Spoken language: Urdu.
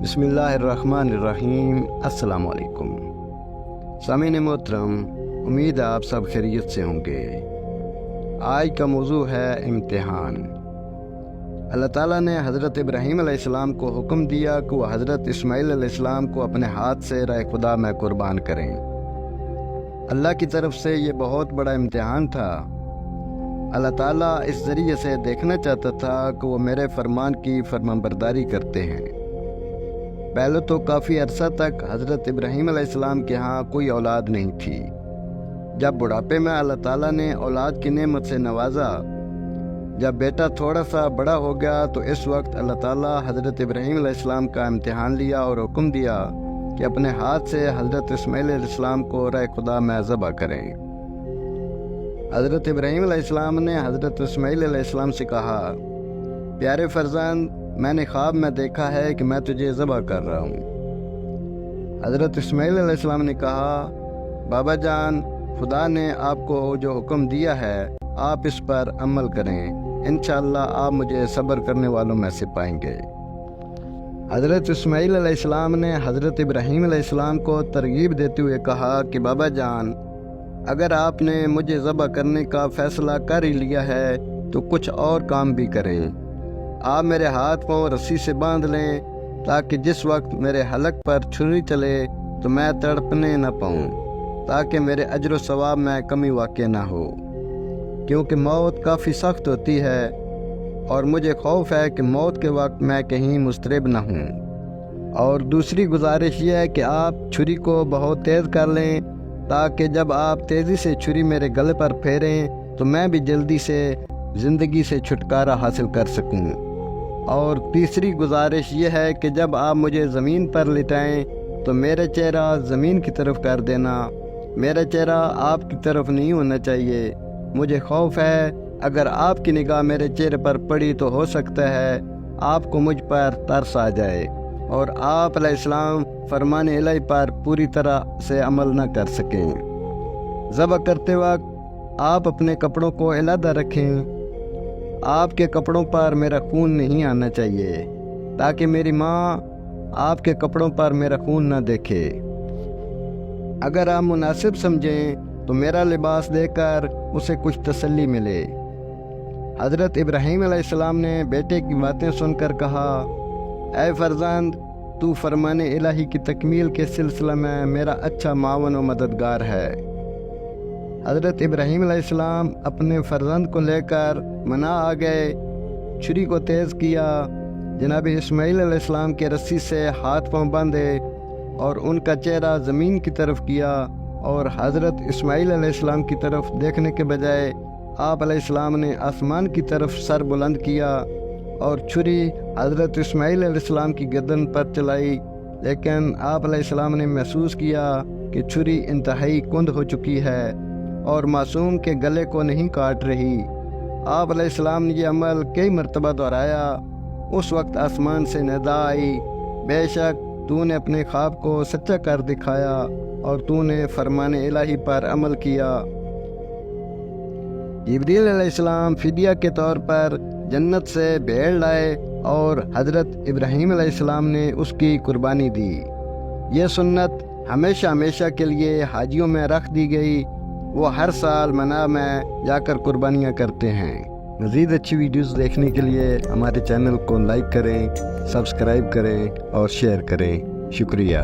بسم اللہ الرحمن الرحیم۔ السلام علیکم سامعین محترم، امید ہے آپ سب خیریت سے ہوں گے۔ آج کا موضوع ہے امتحان۔ اللہ تعالیٰ نے حضرت ابراہیم علیہ السلام کو حکم دیا کہ وہ حضرت اسماعیل علیہ السلام کو اپنے ہاتھ سے راہ خدا میں قربان کریں۔ اللہ کی طرف سے یہ بہت بڑا امتحان تھا۔ اللہ تعالیٰ اس ذریعے سے دیکھنا چاہتا تھا کہ وہ میرے فرمان کی فرمانبرداری کرتے ہیں۔ پہلے تو کافی عرصہ تک حضرت ابراہیم علیہ السلام کے ہاں کوئی اولاد نہیں تھی۔ جب بڑھاپے میں اللہ تعالیٰ نے اولاد کی نعمت سے نوازا، جب بیٹا تھوڑا سا بڑا ہو گیا تو اس وقت اللہ تعالیٰ حضرت ابراہیم علیہ السلام کا امتحان لیا اور حکم دیا کہ اپنے ہاتھ سے حضرت اسماعیل علیہ السلام کو راہ خدا میں ذبح کریں۔ حضرت ابراہیم علیہ السلام نے حضرت اسماعیل علیہ السلام سے کہا، پیارے فرزند، میں نے خواب میں دیکھا ہے کہ میں تجھے ذبح کر رہا ہوں۔ حضرت اسماعیل علیہ السلام نے کہا، بابا جان، خدا نے آپ کو جو حکم دیا ہے آپ اس پر عمل کریں، انشاءاللہ آپ مجھے صبر کرنے والوں میں سے پائیں گے۔ حضرت اسماعیل علیہ السلام نے حضرت ابراہیم علیہ السلام کو ترغیب دیتے ہوئے کہا کہ بابا جان، اگر آپ نے مجھے ذبح کرنے کا فیصلہ کر ہی لیا ہے تو کچھ اور کام بھی کریں۔ آپ میرے ہاتھ پاؤں رسی سے باندھ لیں تاکہ جس وقت میرے حلق پر چھری چلے تو میں تڑپنے نہ پاؤں، تاکہ میرے اجر و ثواب میں کمی واقع نہ ہو، کیونکہ موت کافی سخت ہوتی ہے اور مجھے خوف ہے کہ موت کے وقت میں کہیں مضطرب نہ ہوں۔ اور دوسری گزارش یہ ہے کہ آپ چھری کو بہت تیز کر لیں تاکہ جب آپ تیزی سے چھری میرے گلے پر پھیریں تو میں بھی جلدی سے زندگی سے چھٹکارا حاصل کر سکوں۔ اور تیسری گزارش یہ ہے کہ جب آپ مجھے زمین پر لٹائیں تو میرا چہرہ زمین کی طرف کر دینا، میرا چہرہ آپ کی طرف نہیں ہونا چاہیے۔ مجھے خوف ہے اگر آپ کی نگاہ میرے چہرے پر پڑی تو ہو سکتا ہے آپ کو مجھ پر ترس آ جائے اور آپ علیہ السلام فرمان الہی پر پوری طرح سے عمل نہ کر سکیں۔ ذبح کرتے وقت آپ اپنے کپڑوں کو علیحدہ رکھیں۔ آپ کے کپڑوں پر میرا خون نہیں آنا چاہیے تاکہ میری ماں آپ کے کپڑوں پر میرا خون نہ دیکھے۔ اگر آپ مناسب سمجھیں تو میرا لباس دے کر اسے کچھ تسلی ملے۔ حضرت ابراہیم علیہ السلام نے بیٹے کی باتیں سن کر کہا، اے فرزند، تو فرمان الہی کی تکمیل کے سلسلہ میں میرا اچھا معاون و مددگار ہے۔ حضرت ابراہیم علیہ السلام اپنے فرزند کو لے کر منا آ گئے، چھری کو تیز کیا، جناب اسماعیل علیہ السلام کے رسی سے ہاتھ پاؤں باندھے اور ان کا چہرہ زمین کی طرف کیا، اور حضرت اسماعیل علیہ السلام کی طرف دیکھنے کے بجائے آپ علیہ السلام نے آسمان کی طرف سر بلند کیا اور چھری حضرت اسماعیل علیہ السلام کی گردن پر چلائی، لیکن آپ علیہ السلام نے محسوس کیا کہ چھری انتہائی کند ہو چکی ہے اور معصوم کے گلے کو نہیں کاٹ رہی۔ آپ علیہ السلام نے یہ عمل کئی مرتبہ دہرایا۔ اس وقت آسمان سے ندا آئی، بے شک تو نے اپنے خواب کو سچا کر دکھایا اور تو نے فرمان الہی پر عمل کیا۔ جبریل علیہ السلام فدیہ کے طور پر جنت سے بھیڑ لائے اور حضرت ابراہیم علیہ السلام نے اس کی قربانی دی۔ یہ سنت ہمیشہ ہمیشہ کے لیے حاجیوں میں رکھ دی گئی، وہ ہر سال منا میں جا کر قربانیاں کرتے ہیں۔ مزید اچھی ویڈیوز دیکھنے کے لیے ہمارے چینل کو لائک کریں، سبسکرائب کریں اور شیئر کریں۔ شکریہ۔